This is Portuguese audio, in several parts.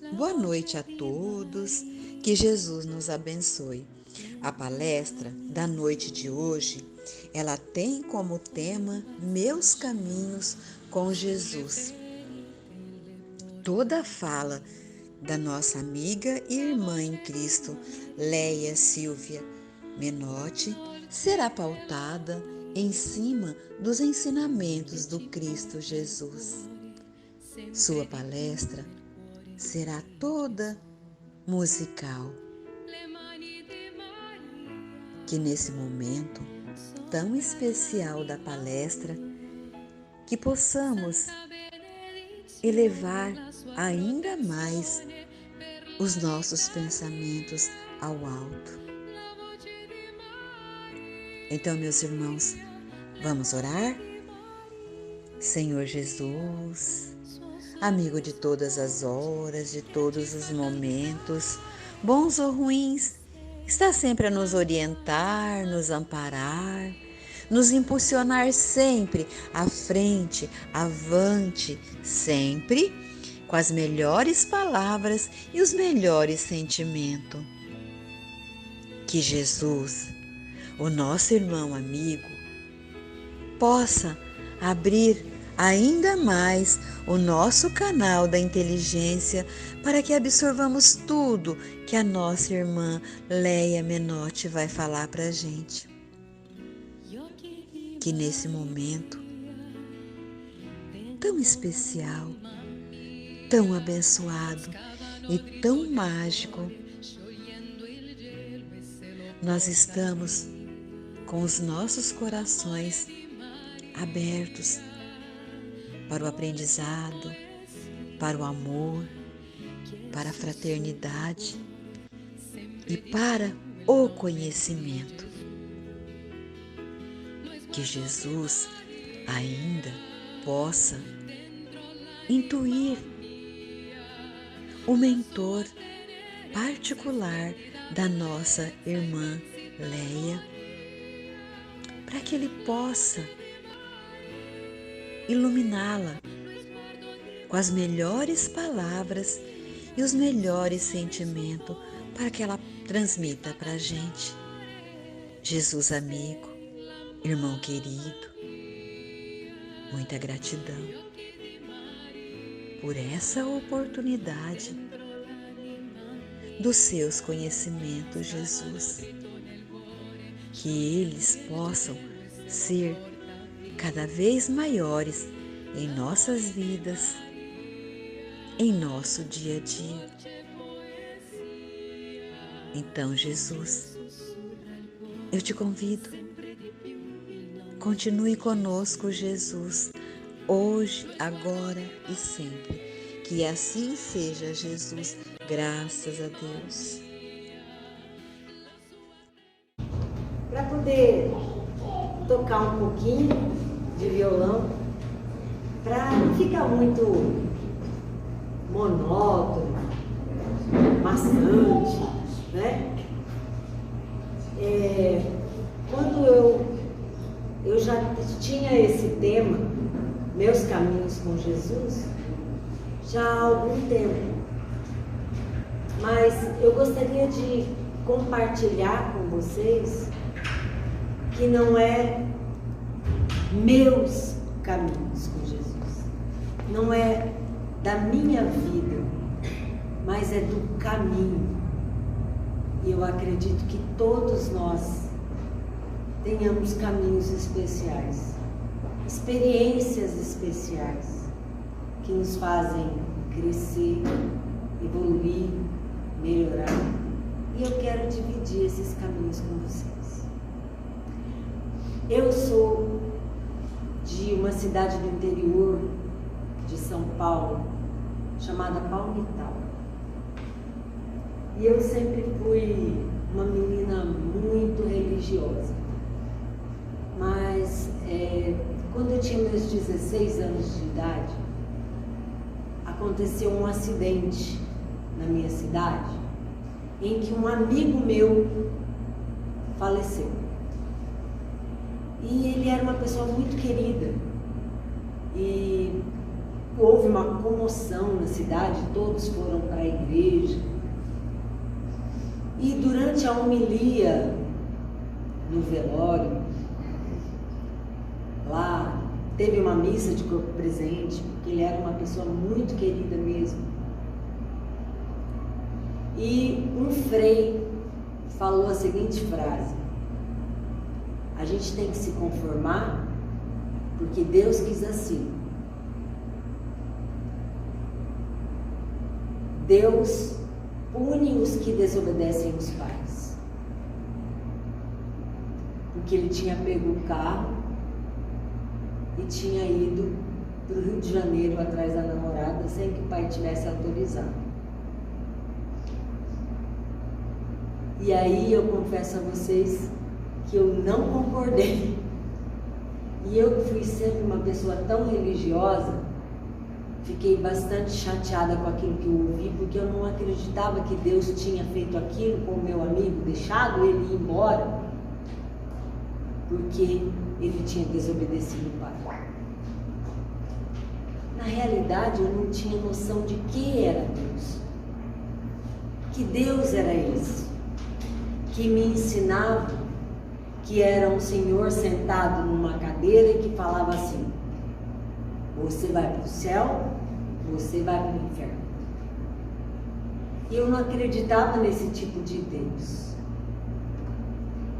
Boa noite a todos, que Jesus nos abençoe. A palestra da noite de hoje, ela tem como tema Meus Caminhos com Jesus. Toda a fala da nossa amiga e irmã em Cristo, Leia Silvia Menotti, será pautada em cima dos ensinamentos do Cristo Jesus. Sua palestra será toda musical. Que nesse momento tão especial da palestra, que possamos elevar ainda mais os nossos pensamentos ao alto. Então, meus irmãos, vamos orar? Senhor Jesus, amigo de todas as horas, de todos os momentos, bons ou ruins, está sempre a nos orientar, nos amparar, nos impulsionar sempre à frente, avante, sempre com as melhores palavras e os melhores sentimentos. Que Jesus, o nosso irmão amigo, possa abrir ainda mais o nosso canal da inteligência para que absorvamos tudo que a nossa irmã Leia Menotti vai falar para a gente. Que nesse momento tão especial, tão abençoado e tão mágico, nós estamos com os nossos corações abertos para o aprendizado, para o amor, para a fraternidade e para o conhecimento. Que Jesus ainda possa intuir o mentor particular da nossa irmã Leia, para que ele possa iluminá-la com as melhores palavras e os melhores sentimentos para que ela transmita para a gente. Jesus amigo, irmão querido, muita gratidão por essa oportunidade dos seus conhecimentos, Jesus. Que eles possam ser cada vez maiores em nossas vidas, em nosso dia a dia. Então, Jesus, eu te convido, continue conosco, Jesus, hoje, agora e sempre. Que assim seja, Jesus, graças a Deus. Para poder tocar um pouquinho de violão, para não ficar muito monótono, maçante, né? Quando eu já tinha esse tema, Meus Caminhos com Jesus, já há algum tempo, mas eu gostaria de compartilhar com vocês que não é meus caminhos com Jesus, não é da minha vida, mas é do caminho. E eu acredito que todos nós tenhamos caminhos especiais, experiências especiais que nos fazem crescer, evoluir, melhorar. E eu quero dividir esses caminhos com vocês. Eu sou de uma cidade do interior de São Paulo, chamada Palmital. E eu sempre fui uma menina muito religiosa. Mas quando eu tinha meus 16 anos de idade, aconteceu um acidente na minha cidade, em que um amigo meu faleceu. E ele era uma pessoa muito querida. E houve uma comoção na cidade, todos foram para a igreja. E durante a homilia no velório, lá teve uma missa de corpo presente, porque ele era uma pessoa muito querida mesmo. E um frei falou a seguinte frase: a gente tem que se conformar porque Deus quis assim. Deus pune os que desobedecem os pais. Porque ele tinha pego o carro e tinha ido para o Rio de Janeiro atrás da namorada sem que o pai tivesse autorizado. E aí eu confesso a vocês que eu não concordei. E eu fui sempre uma pessoa tão religiosa, fiquei bastante chateada com aquilo que eu ouvi, porque eu não acreditava que Deus tinha feito aquilo com o meu amigo, deixado ele ir embora, porque ele tinha desobedecido o pai. Na realidade, eu não tinha noção de que era Deus. Que Deus era esse, que me ensinava que era um senhor sentado numa cadeira e que falava assim: você vai para o céu, você vai para o inferno. E eu não acreditava nesse tipo de Deus.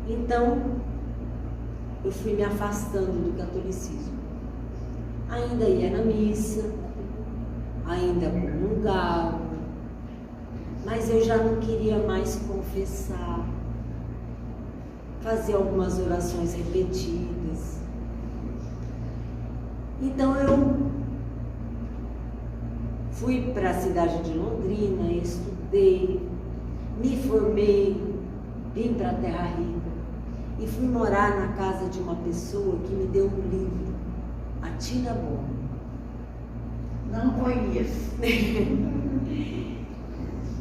Então, eu fui me afastando do catolicismo. Ainda ia na missa, ainda comungava, mas eu já não queria mais confessar, fazer algumas orações repetidas. Então eu fui para a cidade de Londrina, estudei, me formei, vim para a Terra Rica e fui morar na casa de uma pessoa que me deu um livro, a Tina Bonner. Não conheço.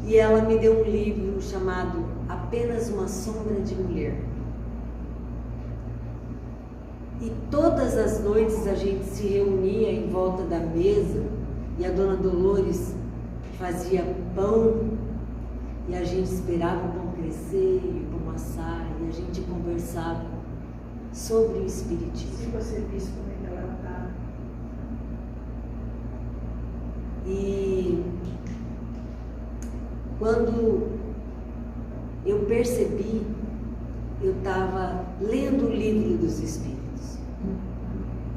E ela me deu um livro chamado Apenas uma Sombra de Mulher. E todas as noites a gente se reunia em volta da mesa e a dona Dolores fazia pão e a gente esperava o pão crescer e o pão assar e a gente conversava sobre o Espiritismo. Se você visse como é que ela está. E quando eu percebi, eu estava lendo o livro dos Espíritos.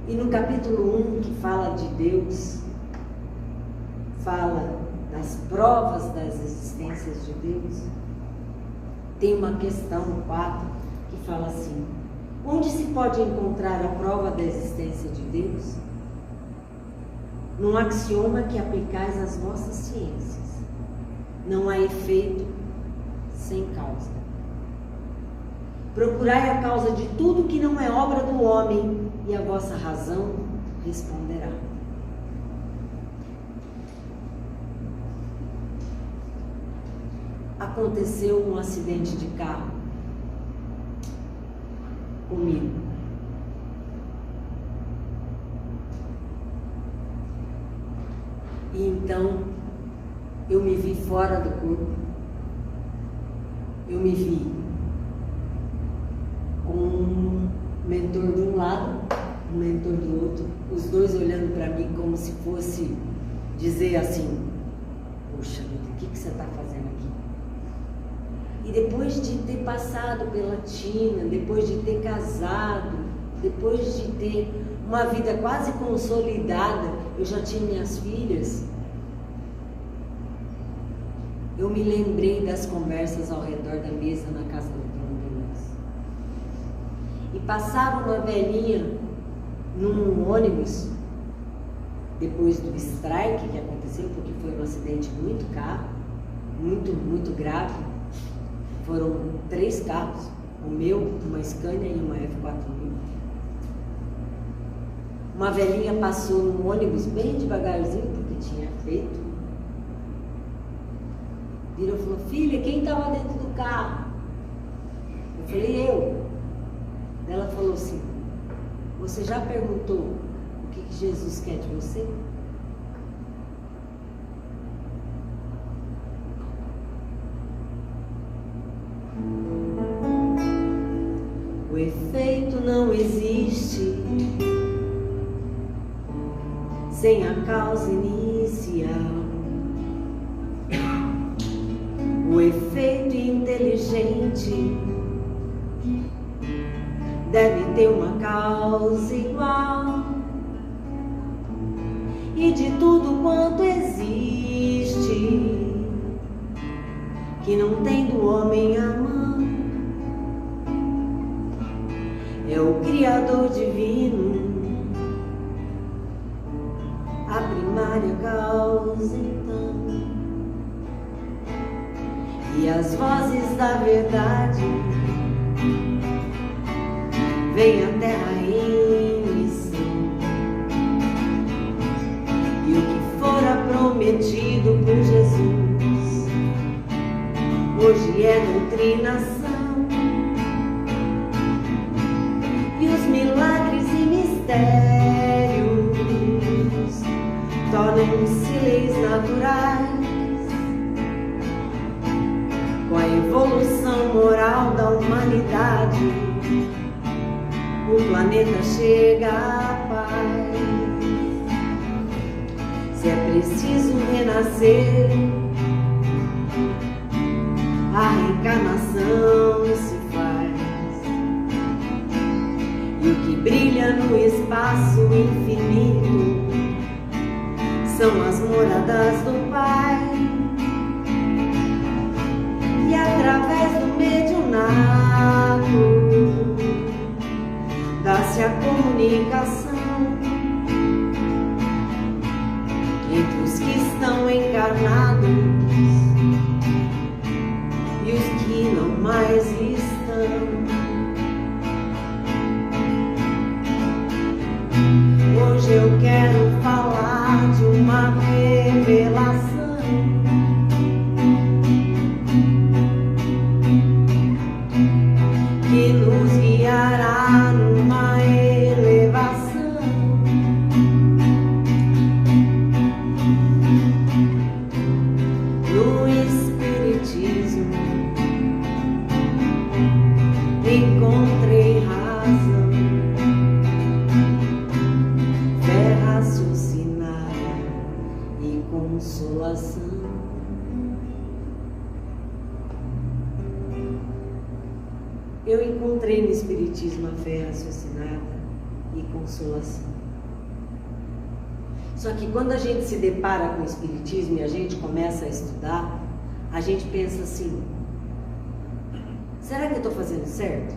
E no capítulo 1, que fala de Deus, fala das provas das existências de Deus, tem uma questão no 4 que fala assim: onde se pode encontrar a prova da existência de Deus? Num axioma que aplicais às vossas ciências: não há efeito sem causa. Procurai a causa de tudo que não é obra do homem, e a vossa razão responderá. Aconteceu um acidente de carro comigo. E então eu me vi fora do corpo. Eu me vi com um mentor de um lado, um mentor do outro, os dois olhando para mim como se fosse dizer assim: poxa vida, o que você está fazendo aqui? E depois de ter passado pela Tina, depois de ter casado, depois de ter uma vida quase consolidada, eu já tinha minhas filhas, eu me lembrei das conversas ao redor da mesa na casa do Dom Domingos. E passava uma velhinha num ônibus, depois do strike que aconteceu, porque foi um acidente muito muito grave. Foram 3 carros, o meu, uma Scania e uma F4000. Uma velhinha passou no ônibus bem devagarzinho, porque tinha feito. Virou e falou: filha, quem estava dentro do carro? Eu falei: eu. Ela falou assim: você já perguntou o que Jesus quer de você? efeito não existe sem a causa inicial. O efeito inteligente deve ter uma causa igual. E de tudo quanto existe, que não tem do homem a mão, é o Criador divino, a primária causa então. E as vozes da verdade vêm à terra em missão, e o que fora prometido por Jesus hoje é doutrinação. E os milagres e mistérios tornam-se leis naturais. Com a evolução moral da humanidade, o planeta chega à paz. Se é preciso renascer, a reencarnação se faz. E o que brilha no espaço infinito são as moradas do Pai. E através do mediunato dá-se a comunicação entre os que estão encarnados e os que não mais estão. Hoje eu quero falar de uma revelação que nos guiará numa elevação. No Espiritismo encontrei razão, fé raciocinada e consolação. Eu encontrei no Espiritismo a fé raciocinada e consolação. Só que quando a gente se depara com o Espiritismo e a gente começa a estudar, a gente pensa assim: será que eu estou fazendo certo?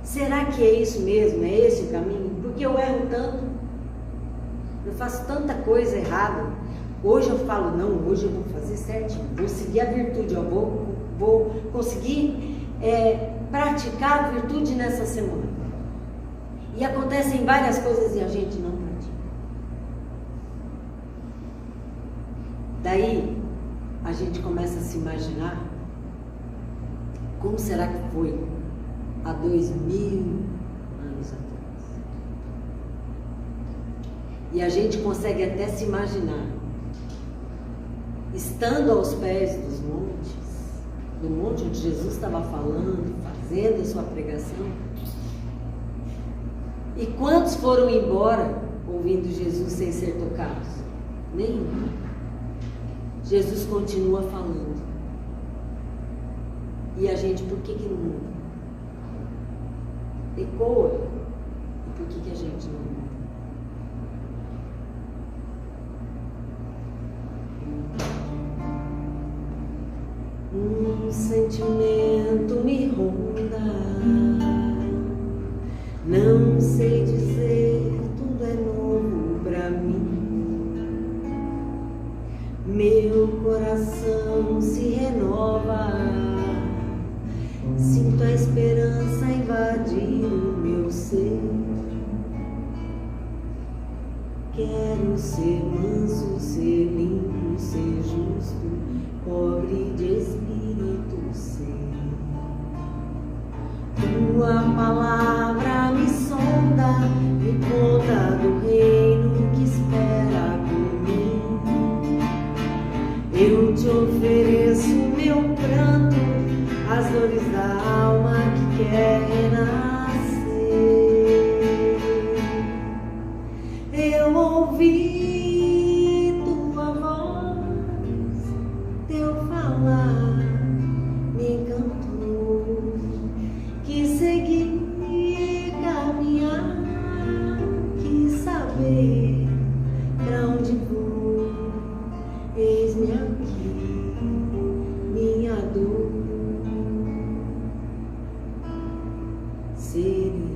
Será que é isso mesmo? É esse o caminho? Porque eu erro tanto, eu faço tanta coisa errada. Hoje eu falo, não, hoje eu vou fazer certinho, vou seguir a virtude, eu vou conseguir praticar a virtude nessa semana. E acontecem várias coisas e a gente não pratica. Daí a gente começa a se imaginar como será que foi há 2000 anos atrás. E a gente consegue até se imaginar estando aos pés dos montes, no monte onde Jesus estava falando, fazendo a sua pregação. E quantos foram embora ouvindo Jesus sem ser tocados? Nenhum. Jesus continua falando. E a gente, por que não muda? Ecoa. E por que a gente não muda? Um sentimento me ronda, não sei dizer, tudo é novo pra mim. Meu coração se renova, sinto a esperança invadir o meu ser. Quero ser manso, ser limpo, ser justo, pobre de espírito ser. Tua palavra me sonda, me conta do reino que espera por mim. Eu te ofereço meu pranto, as dores da alma que quer renascer. Eu ouvi tua voz, teu falar me encantou, quis seguir, caminhar, quis saber pra onde vou. Eis-me aqui, minha dor serena.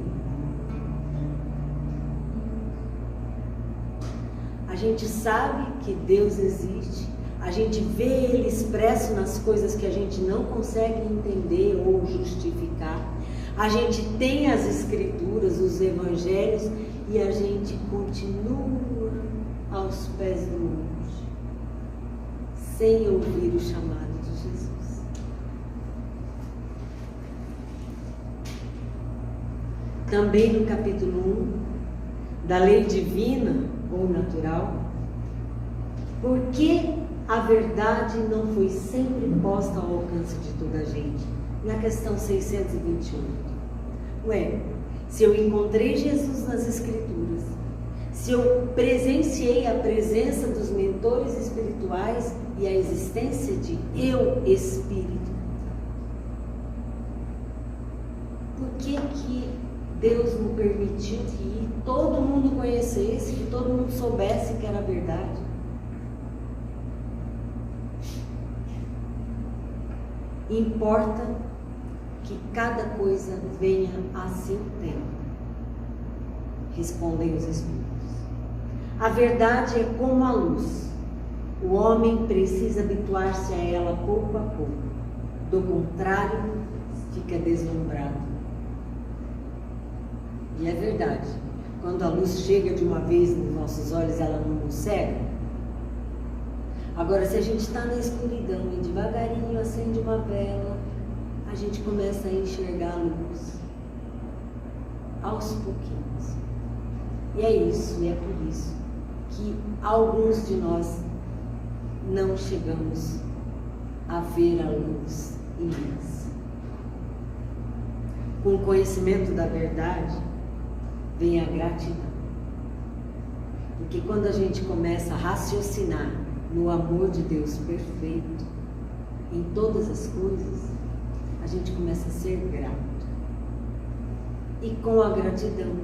A gente sabe que Deus existe, a gente vê Ele expresso nas coisas que a gente não consegue entender ou justificar. A gente tem as Escrituras, os Evangelhos, e a gente continua aos pés do monte, sem ouvir o chamado de Jesus. Também no capítulo 1 da lei divina ou natural, por que a verdade não foi sempre posta ao alcance de toda a gente? Na questão 628. Ué, se eu encontrei Jesus nas Escrituras, se eu presenciei a presença dos mentores espirituais e a existência de eu, Espírito, por que Deus não permitiu que todo mundo conhecesse, que todo mundo soubesse que era verdade? Importa que cada coisa venha a seu tempo, respondem os Espíritos. A verdade é como a luz. O homem precisa habituar-se a ela pouco a pouco. Do contrário, fica deslumbrado. E é verdade, quando a luz chega de uma vez nos nossos olhos, ela não nos cega. Agora, se a gente está na escuridão e devagarinho acende uma vela, a gente começa a enxergar a luz, aos pouquinhos. E é isso, e é por isso que alguns de nós não chegamos a ver a luz imensa. Com o conhecimento da verdade, vem a gratidão. Porque quando a gente começa a raciocinar no amor de Deus perfeito, em todas as coisas, a gente começa a ser grato. E com a gratidão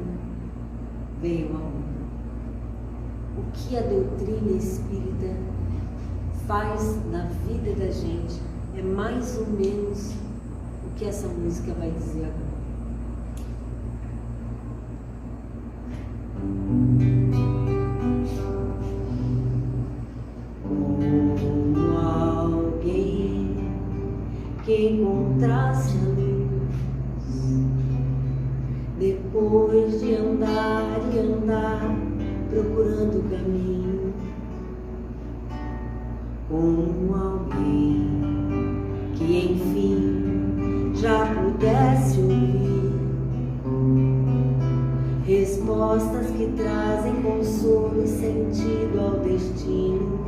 vem o amor. O que a doutrina espírita faz na vida da gente é mais ou menos o que essa música vai dizer agora. Como alguém que encontrasse a luz, depois de andar e andar procurando o caminho, como alguém que enfim já pudesse ouvir respostas que trazem consolo e sentido ao destino.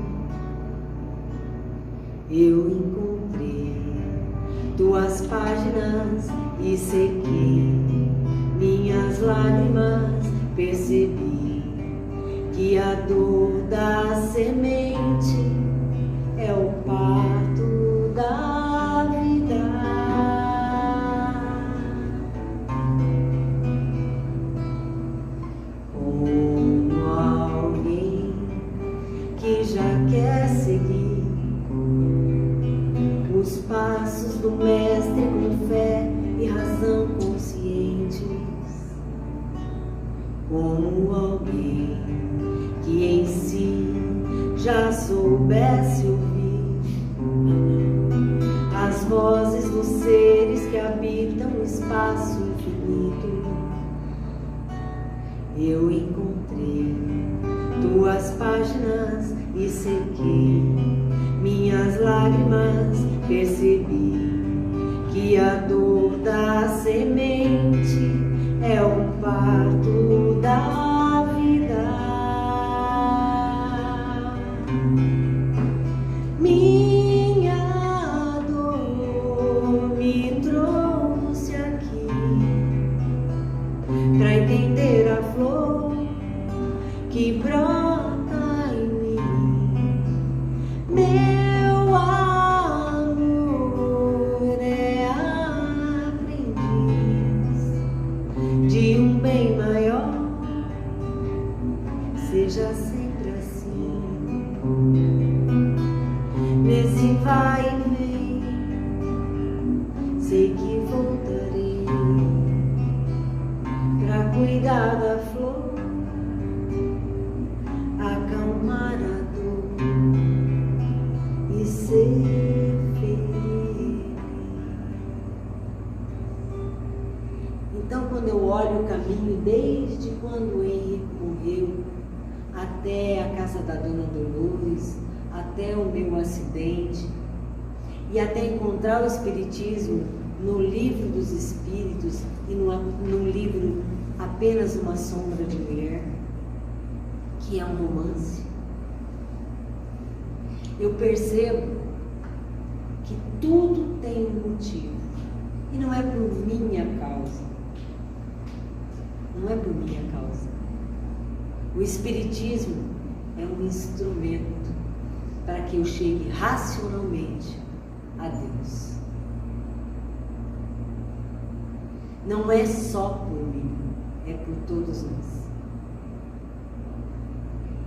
Eu encontrei tuas páginas e sequei minhas lágrimas, percebi que a dor da semente é o parto da vida. Como alguém que já quer seguir os passos do Mestre com fé e razão conscientes, como alguém que em si já soubesse ouvir as vozes dos seres que habitam o espaço infinito. Eu encontrei tuas páginas e sequei minhas lágrimas, percebi que a dor da semente é o parto da vida. nesse vai e vem, sei que voltarei pra cuidar da flor, acalmar a dor e ser feliz. Então, quando eu olho o caminho desde quando o Henrique morreu até a casa da Dona Dolores, até o meu acidente e até encontrar o Espiritismo no livro dos Espíritos e no livro Apenas uma Sombra de Mulher, que é um romance, eu percebo que tudo tem um motivo e não é por minha causa. Não é por minha causa. O Espiritismo é um instrumento para que eu chegue racionalmente a Deus. Não é só por mim, é por todos nós.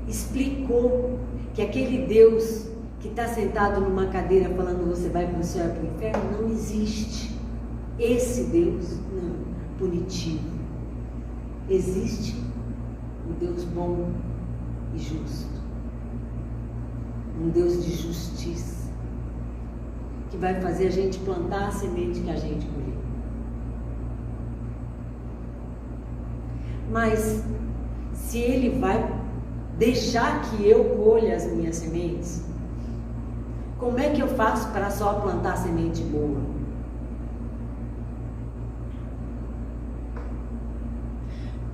Explicou que aquele Deus que está sentado numa cadeira falando você vai para o céu e para o inferno não existe. Esse Deus não, punitivo. Existe um Deus bom e justo. Um Deus de justiça, que vai fazer a gente plantar a semente que a gente colheu. Mas, se Ele vai deixar que eu colha as minhas sementes, como é que eu faço para só plantar semente boa?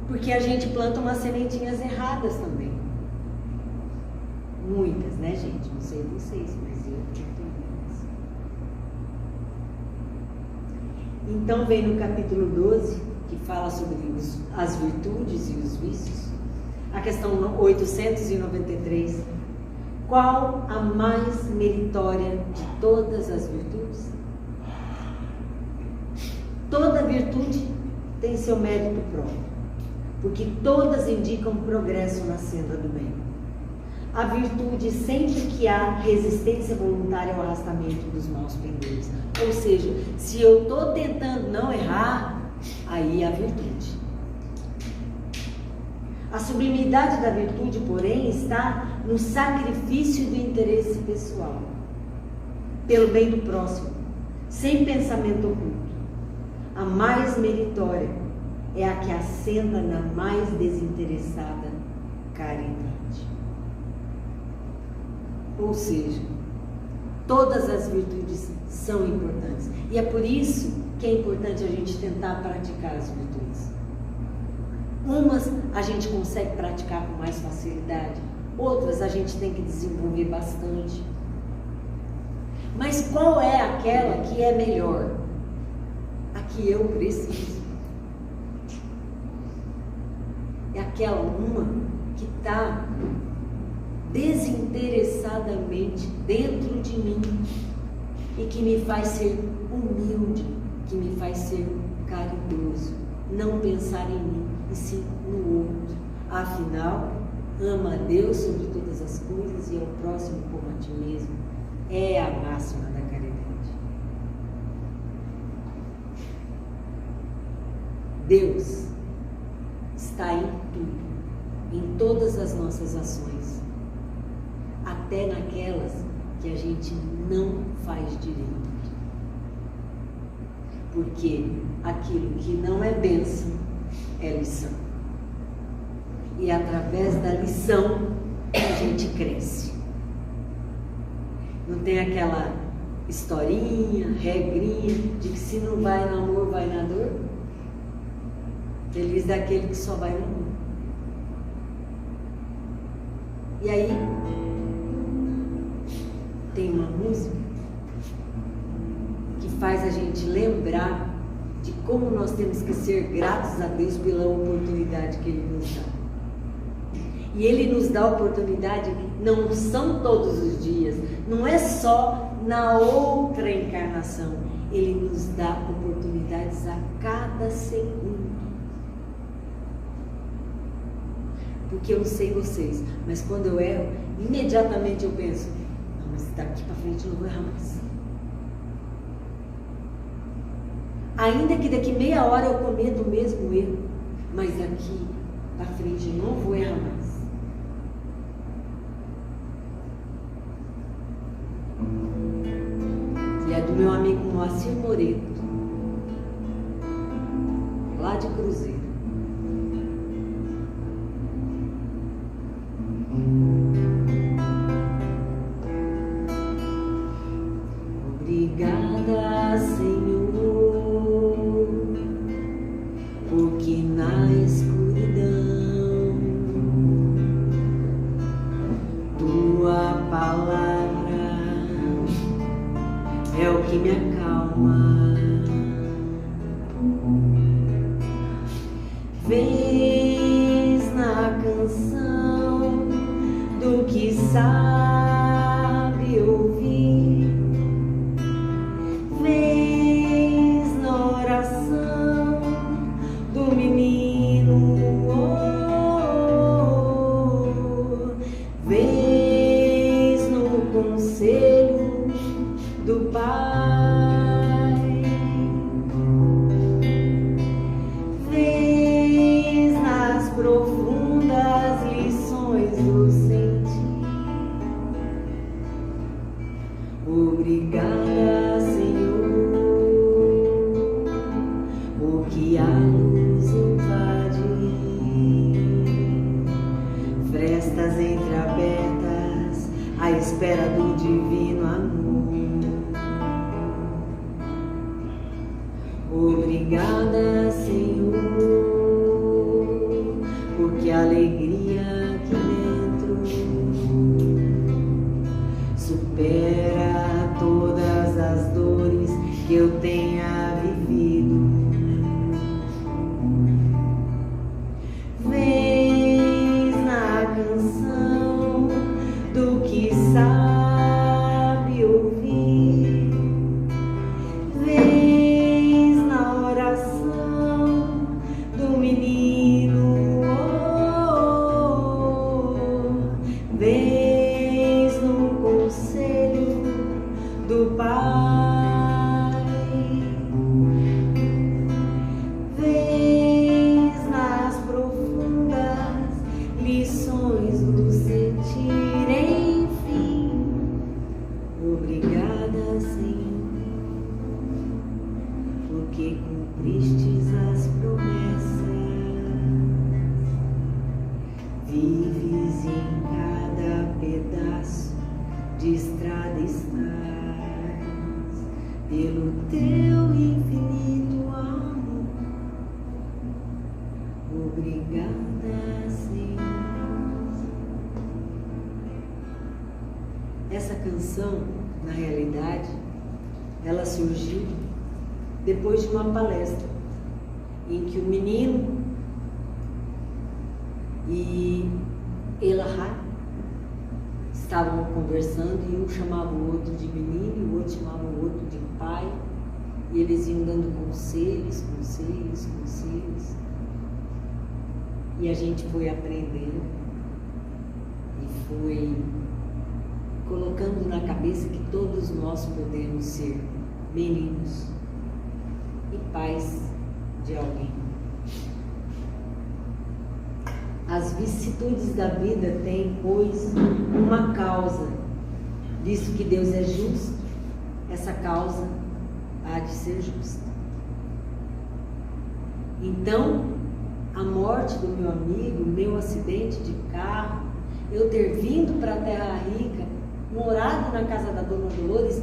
Porque a gente planta umas sementinhas erradas também. Muitas, né, gente? Não sei vocês, mas eu tenho muitas. Então vem no capítulo 12, que fala sobre as virtudes e os vícios, a questão 893. Qual a mais meritória de todas as virtudes? Toda virtude tem seu mérito próprio, porque todas indicam progresso na senda do bem. A virtude sempre que há resistência voluntária ao arrastamento dos maus pendores. Ou seja, se eu estou tentando não errar, aí é a virtude. A sublimidade da virtude, porém, está no sacrifício do interesse pessoal, pelo bem do próximo, sem pensamento oculto. A mais meritória é a que ascenda na mais desinteressada caridade. Ou seja, todas as virtudes são importantes. E é por isso que é importante a gente tentar praticar as virtudes. Umas a gente consegue praticar com mais facilidade, outras a gente tem que desenvolver bastante. Mas qual é aquela que é melhor? A que eu preciso. É aquela uma que está desinteressadamente dentro de mim e que me faz ser humilde, que me faz ser caridoso, não pensar em mim e sim no outro. Afinal, ama a Deus sobre todas as coisas e ao próximo como a ti mesmo. É a máxima da caridade. Deus está em tudo, em todas as nossas ações, até naquelas que a gente não faz direito. Porque aquilo que não é bênção é lição. E através da lição a gente cresce. Não tem aquela historinha, regrinha de que se não vai no amor, vai na dor? Feliz daquele que só vai no amor. E aí tem uma música que faz a gente lembrar de como nós temos que ser gratos a Deus pela oportunidade que Ele nos dá. E Ele nos dá oportunidade, não são todos os dias, não é só na outra encarnação. Ele nos dá oportunidades a cada segundo. Porque eu não sei vocês, mas quando eu erro, imediatamente eu penso, não, mas daqui para frente eu não vou errar mais. Ainda que daqui meia hora eu cometa o mesmo erro, mas daqui para frente eu não vou errar mais. E é do meu amigo Moacir Moreto, lá de Cruzeiro. Obrigada, Senhor, porque na escuridão Tua palavra é o que me acalma. Vês na canção do que sabe ouvir, vês na oração do menino, vês no conselho do Pai, vês nas profundas lições do sentir. Obrigada, Senhor, porque a luz invade, frestas entreabertas à espera do divino amor. Obrigada, Senhor, porque a alegria aqui dentro supera todas as dores que eu tenha vivido. Vês na canção do que sabe ouvir, vês na oração do menino, vês no conselho do Pai, vês nas profundas lições do sentir. Enfim, obrigada, Senhor, porque cumpristes as promessas, vives em cada pedaço de estrada estás, pelo teu infinito amor. Obrigada, Senhor. Essa canção, na realidade, ela surgiu depois de uma palestra em que o menino e Elahá estavam conversando e um chamava o outro de menino e o outro chamava o outro de pai, e eles iam dando conselhos, e a gente foi aprendendo e foi colocando na cabeça que todos nós podemos ser meninos e pais de alguém. As vicissitudes da vida têm, pois, uma causa. Visto que Deus é justo, essa causa há de ser justa. Então, a morte do meu amigo, meu acidente de carro, eu ter vindo para a Terra Rica, morado na casa da Dona Dolores,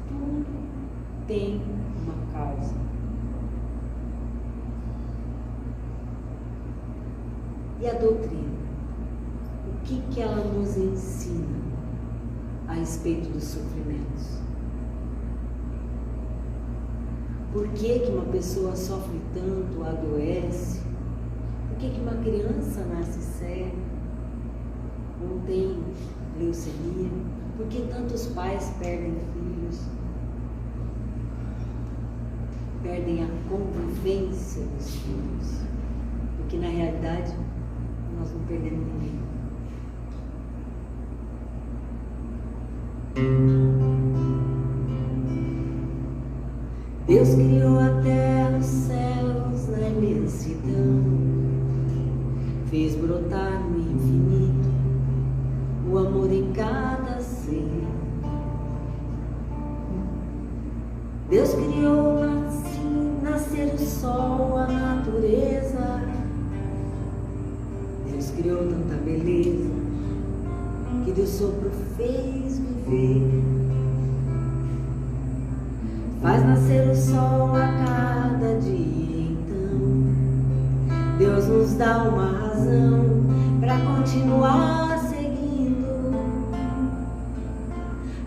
tudo tem uma causa. E a doutrina? O que ela nos ensina a respeito dos sofrimentos? Por que uma pessoa sofre tanto, adoece? Por que uma criança nasce cega? Não tem leucemia? Por que tantos pais perdem filhos? Perdem a convivência dos filhos? Porque na realidade nós não perdemos ninguém. Deus criou a terra, os céus na imensidão, fez brotar no infinito o amor em cada ser. Deus criou assim nascer o sol, a natureza. Deus criou tanta beleza que Deus sopro fez viver. Faz nascer o sol a cada dia, então Deus nos dá uma razão para continuar seguindo.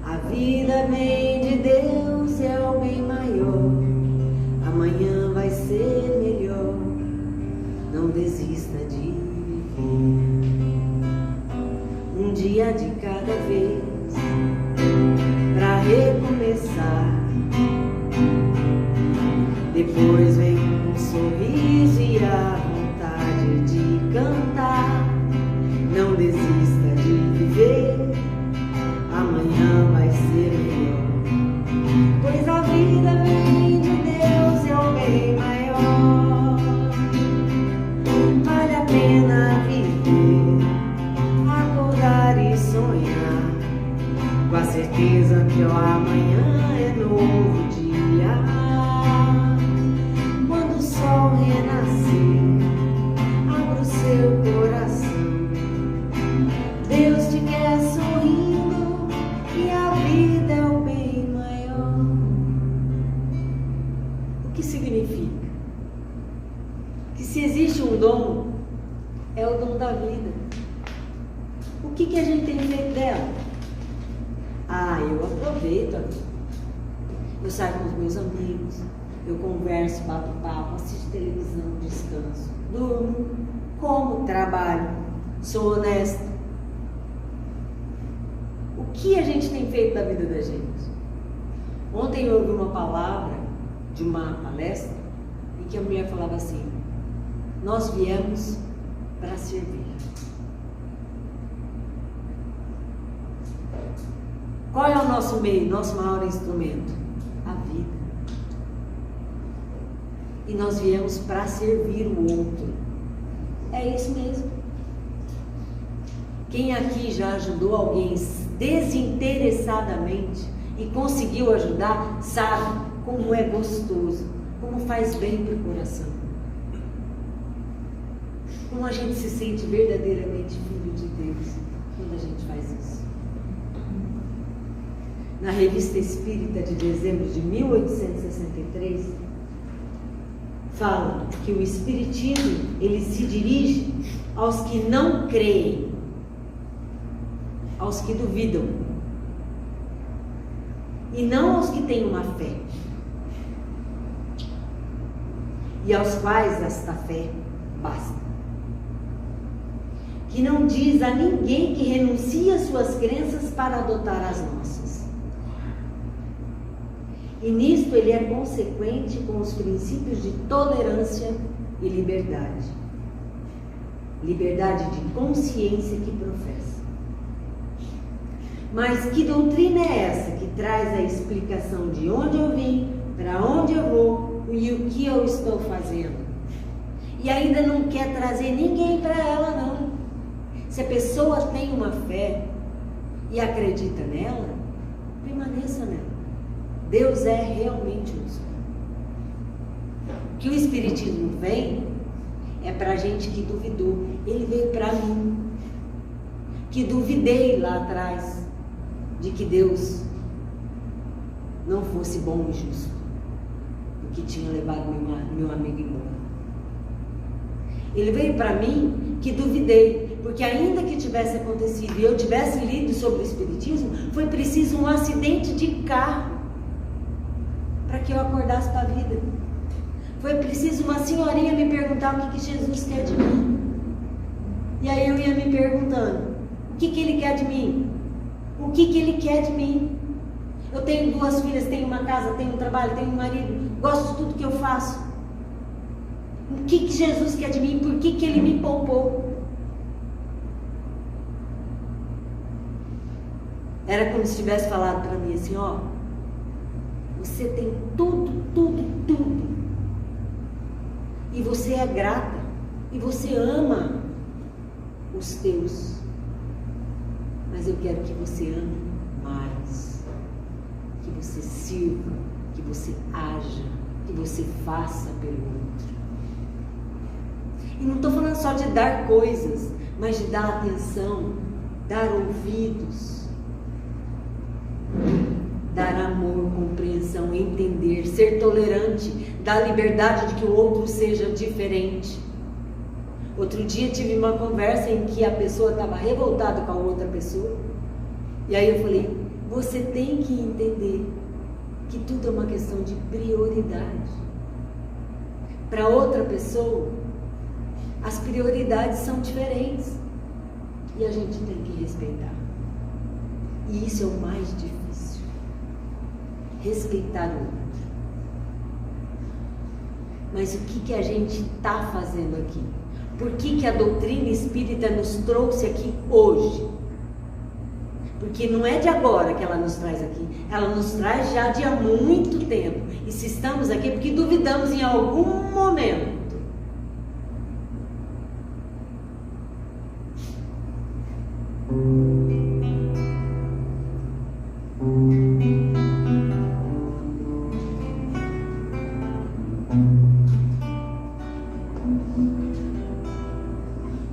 A vida vem de Deus, é o bem maior. Amanhã vai ser melhor. Não desista de viver. Um dia de cada vez, para recomeçar. Depois vem um sorriso e a vontade de cantar. Não desista de viver, amanhã vai ser melhor. Pois a vida vem de Deus, é o bem maior. Vale a pena viver, acordar e sonhar, com a certeza que o amanhã é novo dia. Quando o sol renascer, abra o seu coração. Deus te quer sorrindo e a vida é o bem maior. O que significa? Que se existe um dom, é o dom da vida. O que a gente tem feito dela? Eu aproveito a vida. Eu saio com os meus amigos, eu converso, bato papo, assisto televisão, descanso, durmo, como, trabalho, sou honesta. O que a gente tem feito da vida da gente? Ontem eu ouvi uma palavra de uma palestra em que a mulher falava assim: nós viemos para servir. Qual é o nosso meio, nosso maior instrumento? A vida. E nós viemos para servir o outro. É isso mesmo. Quem aqui já ajudou alguém desinteressadamente e conseguiu ajudar, sabe como é gostoso, como faz bem para o coração. Como a gente se sente verdadeiramente filho de Deus quando a gente faz isso. Na Revista Espírita de dezembro de 1863, fala que o Espiritismo, ele se dirige aos que não creem, aos que duvidam, e não aos que têm uma fé, e aos quais esta fé basta. Que não diz a ninguém que renuncie às suas crenças para adotar as nossas. E nisto ele é consequente com os princípios de tolerância e liberdade. Liberdade de consciência que professa. Mas que doutrina é essa que traz a explicação de onde eu vim, para onde eu vou e o que eu estou fazendo? E ainda não quer trazer ninguém para ela, não. Se a pessoa tem uma fé e acredita nela, permaneça nela. Deus é realmente justo. O que o Espiritismo vem é para gente que duvidou. Ele veio para mim, que duvidei lá atrás de que Deus não fosse bom e justo, porque tinha levado meu amigo embora. Ele veio para mim que duvidei, porque ainda que tivesse acontecido e eu tivesse lido sobre o Espiritismo, foi preciso um acidente de carro para que eu acordasse para a vida. Foi preciso uma senhorinha me perguntar o que Jesus quer de mim. E aí eu ia me perguntando, o que Ele quer de mim? O que Ele quer de mim? Eu tenho 2 filhas, tenho uma casa, tenho um trabalho, tenho um marido, gosto de tudo que eu faço. O que Jesus quer de mim? Por que Ele me poupou? Era como se tivesse falado para mim assim, ó, você tem tudo, tudo, tudo. E você é grata. E você ama os teus. Mas eu quero que você ame mais. Que você sirva, que você haja, que você faça pelo outro. E não estou falando só de dar coisas, mas de dar atenção, dar ouvidos, dar amor, compreensão, entender, ser tolerante, dar liberdade de que o outro seja diferente. Outro dia tive uma conversa em que a pessoa estava revoltada com a outra pessoa, e aí eu falei, você tem que entender que tudo é uma questão de prioridade. Para outra pessoa, as prioridades são diferentes e a gente tem que respeitar. E isso é o mais difícil. Respeitar o outro. Mas o que a gente está fazendo aqui? Por que a doutrina espírita nos trouxe aqui hoje? Porque não é de agora que ela nos traz aqui. Ela nos traz já de há muito tempo. E se estamos aqui é porque duvidamos em algum momento.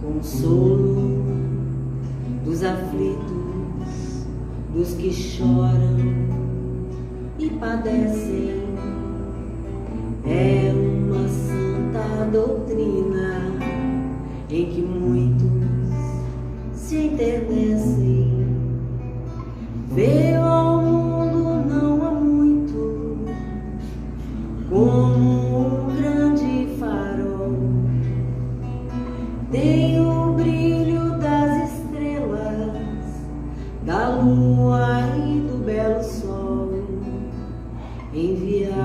Consolo dos aflitos, dos que choram e padecem, é uma santa doutrina em que muitos se enternecem. Veio ao mundo não há muito, como um grande farol, tem o brilho das estrelas, da lua e do belo sol, enviada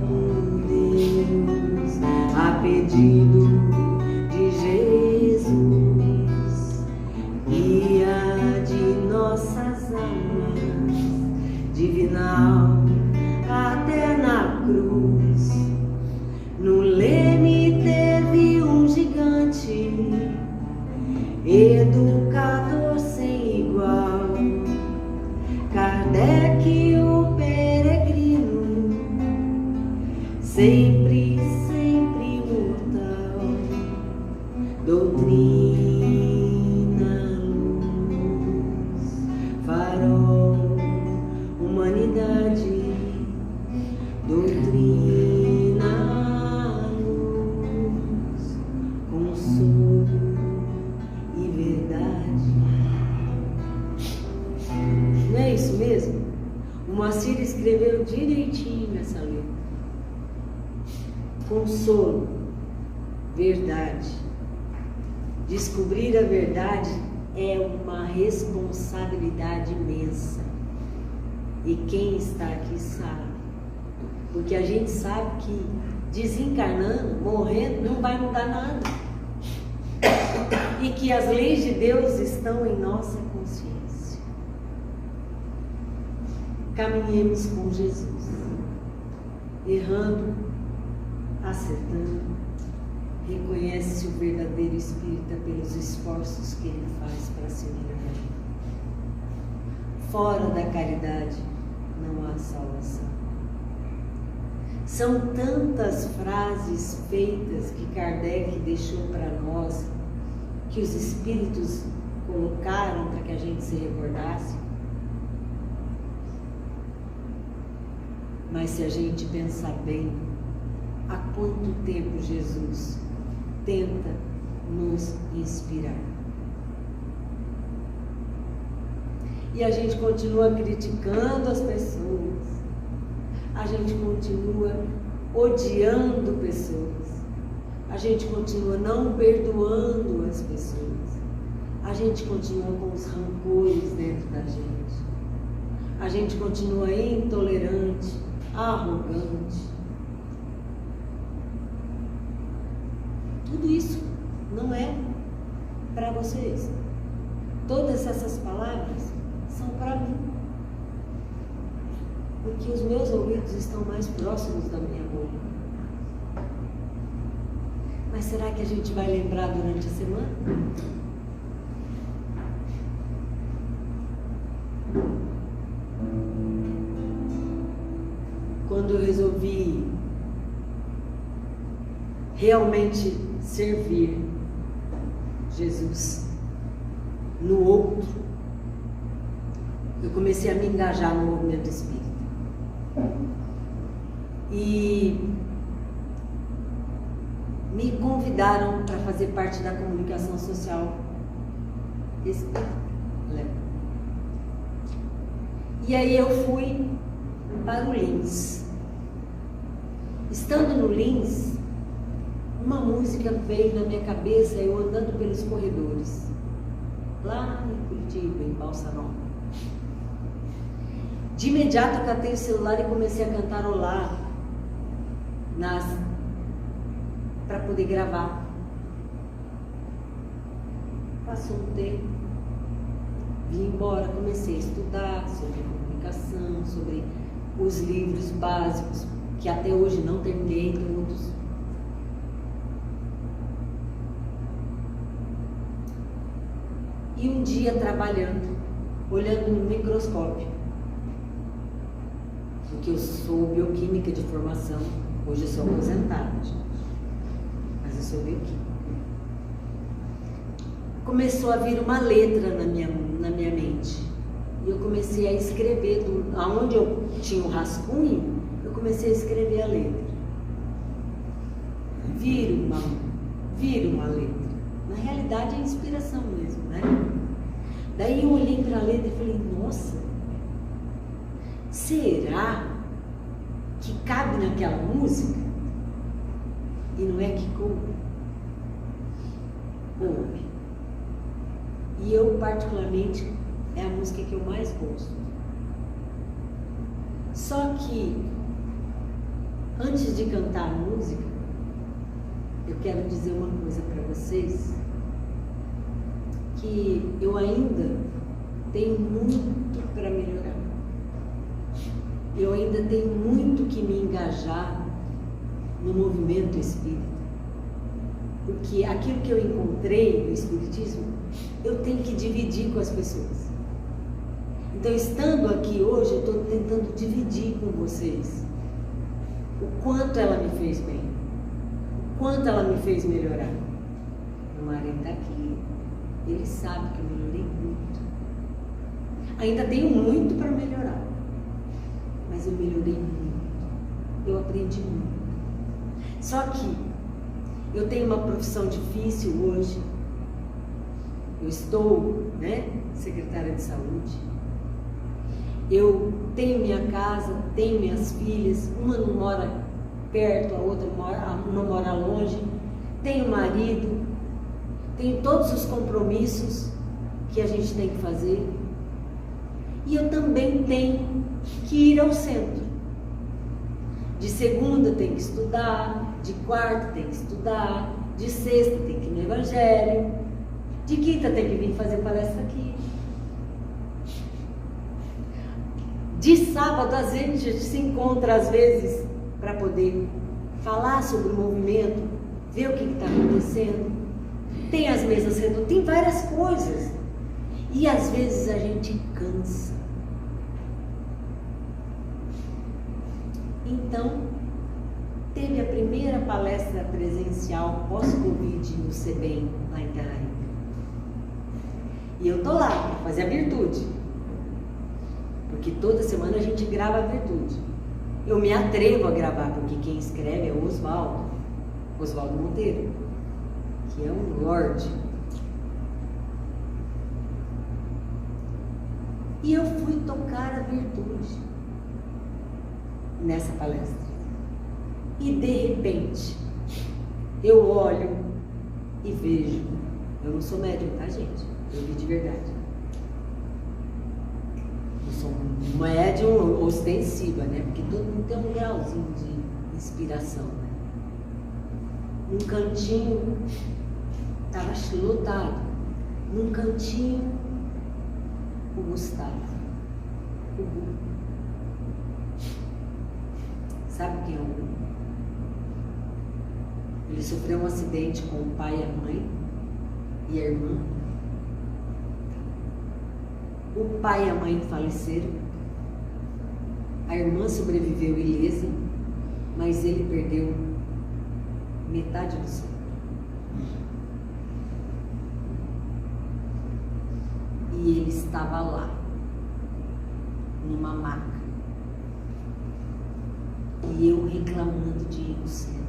por Deus a pedido de Jesus, guia de nossas almas, divinal até na cruz. No leme teve um gigante, educador sem igual, Kardec o peregrino, sempre, sempre imortal, doutrina, luz, farol, humanidade, doutrina, consolo e verdade. Não é isso mesmo? O Moacir escreveu direitinho nessa letra. Consolo, verdade. Descobrir a verdade é uma responsabilidade imensa. E quem está aqui sabe. Porque a gente sabe que desencarnando, morrendo, não vai mudar nada. E que as leis de Deus estão em nossa consciência. Caminhemos com Jesus, errando, acertando. Reconhece o verdadeiro espírita pelos esforços que ele faz para se melhorar. Fora da caridade não há salvação. São tantas frases feitas que Kardec deixou para nós, que os espíritos colocaram para que a gente se recordasse. Mas se a gente pensar bem, há quanto tempo Jesus tenta nos inspirar? E a gente continua criticando as pessoas, a gente continua odiando pessoas, a gente continua não perdoando as pessoas, a gente continua com os rancores dentro da gente, a gente continua intolerante, arrogante. Tudo isso não é para vocês. Todas essas palavras porque os meus ouvidos estão mais próximos da minha boca. Mas será que a gente vai lembrar durante a semana? Quando eu resolvi realmente servir Jesus no outro, eu comecei a me engajar no movimento espírita. E me convidaram para fazer parte da comunicação social espírita. E aí eu fui para o Lins. Estando no Lins, uma música veio na minha cabeça, eu andando pelos corredores, lá em Curitiba, em Balsa Nova. De imediato eu catei o celular e comecei a cantarolar para poder gravar. Passou um tempo, vim embora, comecei a estudar sobre comunicação, sobre os livros básicos, que até hoje não terminei todos. E um dia trabalhando, olhando no microscópio, porque eu sou bioquímica de formação, hoje eu sou aposentada, gente, mas eu sou bioquímica. Começou a vir uma letra na minha mente, e eu comecei a escrever, aonde eu tinha o rascunho, eu comecei a escrever a letra. Vira uma letra. Na realidade é inspiração mesmo, né? Daí eu olhei para a letra e falei, nossa, será que cabe naquela música? E não é que coube. E eu, particularmente, é a música que eu mais gosto. Só que, antes de cantar a música, eu quero dizer uma coisa para vocês, que eu ainda tenho muito para melhorar. Eu ainda tenho muito que me engajar no movimento espírita. Porque aquilo que eu encontrei no espiritismo, eu tenho que dividir com as pessoas. Então, estando aqui hoje, eu estou tentando dividir com vocês o quanto ela me fez bem, o quanto ela me fez melhorar. Meu marido está aqui, ele sabe que eu melhorei muito. Ainda tenho muito para melhorar, mas eu melhorei muito, eu aprendi muito. Só que eu tenho uma profissão difícil hoje. Eu estou, secretária de saúde. Eu tenho minha casa, tenho minhas filhas. Uma não mora perto, a outra não mora longe. Tenho marido. Tenho todos os compromissos que a gente tem que fazer. E eu também tenho que ir ao centro. De segunda tem que estudar, de quarta tem que estudar, de sexta tem que ir no Evangelho, de quinta tem que vir fazer palestra aqui. De sábado, às vezes, a gente se encontra, às vezes, para poder falar sobre o movimento, ver o que está acontecendo. Tem as mesas redondas, tem várias coisas. E às vezes a gente cansa. Então, teve a primeira palestra presencial pós-Covid no CEBEM, lá em Terra Rica. E eu tô lá para fazer a virtude. Porque toda semana a gente grava a virtude. Eu me atrevo a gravar, porque quem escreve é o Oswaldo Monteiro, que é um lorde. E eu fui tocar a virtude nessa palestra. E de repente, eu olho e vejo. Eu não sou médium, tá, gente? Eu vi de verdade. Eu sou um médium ostensiva, né? Porque todo mundo tem um grauzinho de inspiração, né? Num cantinho, estava lotado. Num cantinho, o Gustavo, o Gu. Sabe quem é o Hugo? Ele sofreu um acidente com o pai, a mãe e a irmã. O pai e a mãe faleceram. A irmã sobreviveu ilesa, mas ele perdeu metade do cérebro. E ele estava lá, numa maca. E eu reclamando de ir no centro,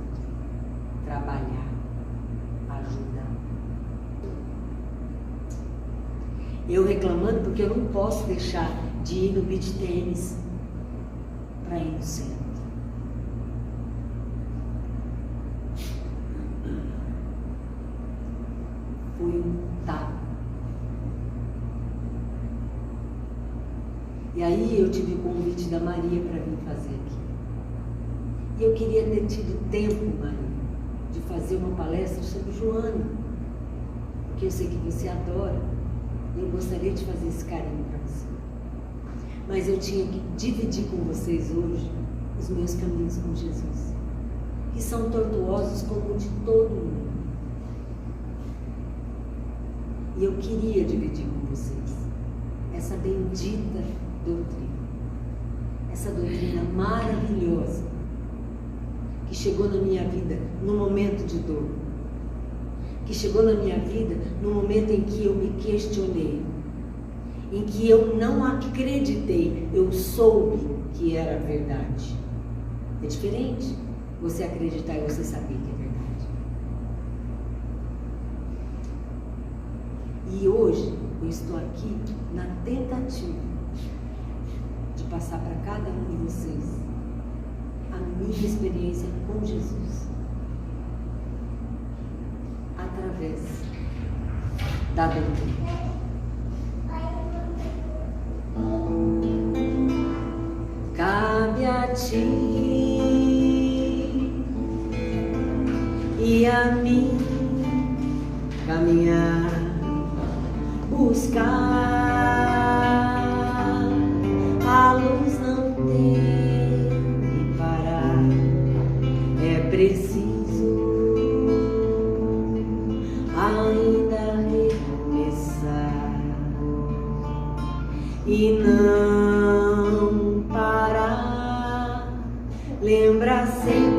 trabalhar, ajudar. Eu reclamando porque eu não posso deixar de ir no beach tênis para ir no centro. Foi um tapa. E aí eu tive o convite da Maria para vir fazer aqui. E eu queria ter tido tempo, Maria, de fazer uma palestra sobre Joana, porque eu sei que você adora, e eu gostaria de fazer esse carinho para você. Mas eu tinha que dividir com vocês hoje os meus caminhos com Jesus, que são tortuosos como o de todo mundo. E eu queria dividir com vocês essa bendita doutrina, essa doutrina maravilhosa que chegou na minha vida num momento de dor, que chegou na minha vida no momento em que eu me questionei, em que eu não acreditei, eu soube que era verdade. É diferente você acreditar e você saber que é verdade. E hoje eu estou aqui na tentativa de passar para cada um de vocês a minha experiência com Jesus, através da doutrina. Cabe a ti e a mim caminhar, buscar a luz, não tem que parar, é preciso ainda recomeçar e não parar, lembra sempre